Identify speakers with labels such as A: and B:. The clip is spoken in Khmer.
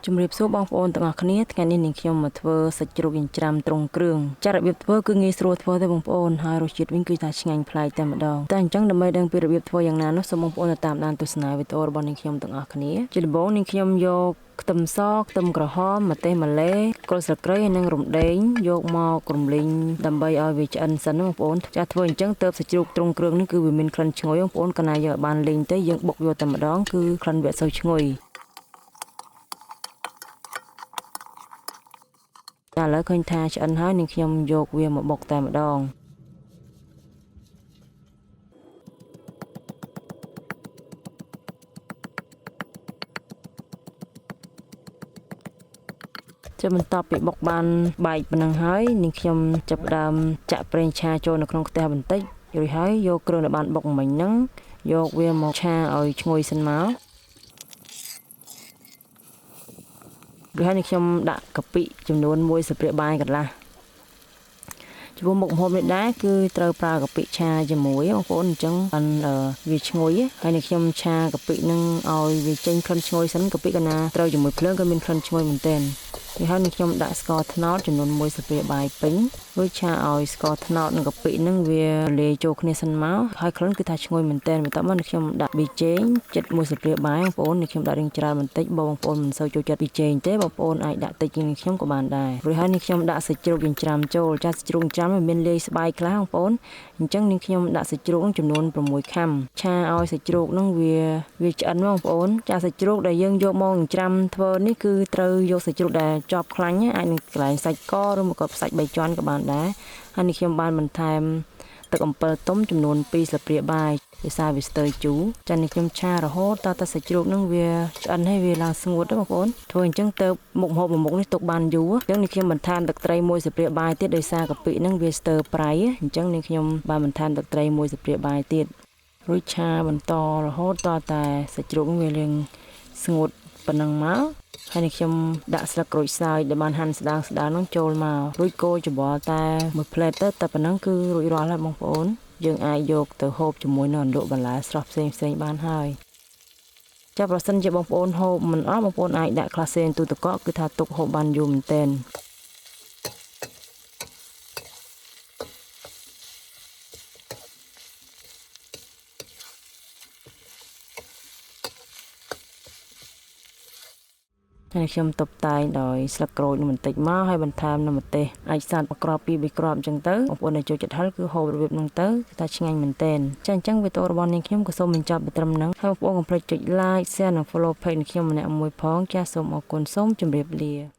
A: ជំរាបសួរបងប្អូនទាំងអស់គ្នាថ្ងៃនេះនាងខ្ញុំមកធ្វើសាច់ជ្រូកចិញ្ច្រាំត្រង់គ្រឿងចារបៀបធ្វើគឺងាយស្រួលធ្វើទេបងប្អូនហើយរសជាតិវិញគឺថាឆ្ងាញ់ប្លែកតែម្ដងតែអញ្ចឹងដើម្បីដឹងពីរបៀបធ្វើយ៉ាងណានោះសូមបងប្អូនតាមដានទស្សនាវីដេអូរបស់នាងខ្ញុំទាំងអស់គ្នាជាដំបូងនាងខ្ញុំយកខ្ទឹមសខ្ទឹមក្រហមម្ទេសម្លេគល់ស្លឹកគ្រៃនិងរំដេងយកម្ករំលីងដើម្បីឲ្យវាឆ្អិនសិនបងប្អូនចាធ្វើអញ្ចឹងទៅសាច់ជ្រូកត្រង់គ្រឿងនេះគឺវាមានក្លិនឈ្ងុយបងប្អូនកាលណាយកបានលីងទៅយើងបុកយកតែម្ដងគឺក្លិនវាអត់សូវឈ្ងុយឥឡូវឃើញថាឆ្អិនហើយនាងខ្ញុំយកវាមកបុកតែម្ដងបន្ទាប់ពីបុកបានបែកប៉ុណ្ណឹងហើយនាងខ្ញុំចាប់ផ្ដើមចាក់ប្រេងឆាចូលនៅក្នុងខ្ទះបន្តិចរួចហើយយកគ្រឿងដែលបានបុកមិញហ្នឹងយកវាមកឆាឲ្យឈ្ងុយសិនមករួចហើយនាងខ្ញុំដាក់កាពិចំនួន1ស្លាបព្រាបាយកន្លះចំពោះមុខម្ហូបនេះដែរគឺត្រូវប្រើកាពិឆាជាមួយបងប្អូនអញ្ចឹងបានវាឈ្ងុយហើយនាងខ្ញុំឆាកាពិនឹងឲ្យវាចេញក្លិនឈ្ងុយសិនកាពិកាលណាត្រូវជាមួយភ្លើងក៏មានក្លិនឈ្ងុយមែនទែនហើយនាងខ្ញុំដាក់ស្ករត្នោតចំនួន1ស្លាបព្រាបាយពេញរួចឆាឲ្យស្ករត្នោតនិងកាពិនឹងវាលាយចូលគ្នាសិនមកហើយក្លិនគឺថាឈ្ងុយមែនទែនបន្ទាប់មកនាងខ្ញុំដាក់ប៊ីចេងចិត្ត1ស្លាបព្រាបាយបងប្អូននាងខ្ញុំដាក់រៀងច្រើនបន្តិចបងប្អូនមិនសូវចូលចិត្តប៊ីចេងទេបងប្អូនអាចដាក់តិចជាងនាងខ្ញុំក៏បានដែររួចហើយនាងខ្ញុំដាក់សាច់ជ្រូកចិញ្ច្រាំចូលចាសាច់ជ្រូកចិញ្ច្រាំមានលាយស្បែកខ្លះបងប្អូនអញ្ចឹងនាងខ្ញុំដាក់សាច់ជ្រូកចំនួន6ខាំឆាឲ្យសាច់ជ្រូកនឹងវាឆ្អិនបងប្អូនចាសាច់ជ្រូកដែលយើងយកមកចិញ្ច្រាំធ្វើនេះគឺត្រូវយកសាច់ជ្រូកដែលជាប់ខ្លាញ់អាចនឹងកន្លែងសាច់កឬមកក៏សាច់3ជាន់ក៏បានដែរហើយនេះខ្ញុំបានបន្ថែមទឹកអំពិលទុំចំនួន2ស្លាបព្រាបាយភាសាវាស្ទើជូរចានេះខ្ញុំឆារហូតតតែសាច់ជ្រូកនឹងវាឆ្អិនហើយវាឡើងស្ងួតទេបងប្អូនធ្វើអញ្ចឹងទៅមុខម្ហូបមួយមុខនេះទុកបានយូរអញ្ចឹងនេះខ្ញុំបន្ថែមទឹកត្រី1ស្លាបព្រាបាយទៀតដោយសារកាពិនឹងវាស្ទើប្រៃអញ្ចឹងនេះខ្ញុំបានបន្ថែមទឹកត្រី1ស្លាបព្រាបាយទៀតរួចឆាបន្តរហូតតតែសាច់ជ្រូកវាលាងស្ងួតប៉ុណ្ណឹងមកហើយនេះខ្ញុំដាក់ស្លឹកក្រូចសើចដែលបានហាន់ស្ដើងនោះចូលមករួចកូរច្របល់តែមួយផ្លែតទៅតែប៉ុណ្ណឹងគឺរួចរាល់ហើយបងប្អូនយើងអាចយកទៅហូបជាមួយនឹងអន្លក់បន្លែស្រស់ផ្សេងបានហើយចាប្រសិនជាបងប្អូនហូបមិនអស់បងប្អូនអាចដាក់ក្លាសេទូទឹកកកគឺថាទុកហូបបានយូរមែនទែនហើយខ្ញុំតុបតែងដោយស្លឹកក្រូចបន្តិចមកហើយបន្ថែមនឹងម្ទេសអាចសាត់ក្រប2 3គ្រាប់អញ្ចឹងទៅបងប្អូនដែលចូលចិត្តហឹរគឺហូបរបៀបហ្នឹងទៅគឺថាឆ្ងាញ់មែនទែនចាអញ្ចឹងវីដេអូរបស់នាងខ្ញុំក៏សូមបញ្ចប់ត្រឹមហ្នឹងហើយបងប្អូនកុំភ្លេចចុច like share និង follow page នាងខ្ញុំម្នាក់មួយផងចាសូមអរគុណសូមជម្រាបលា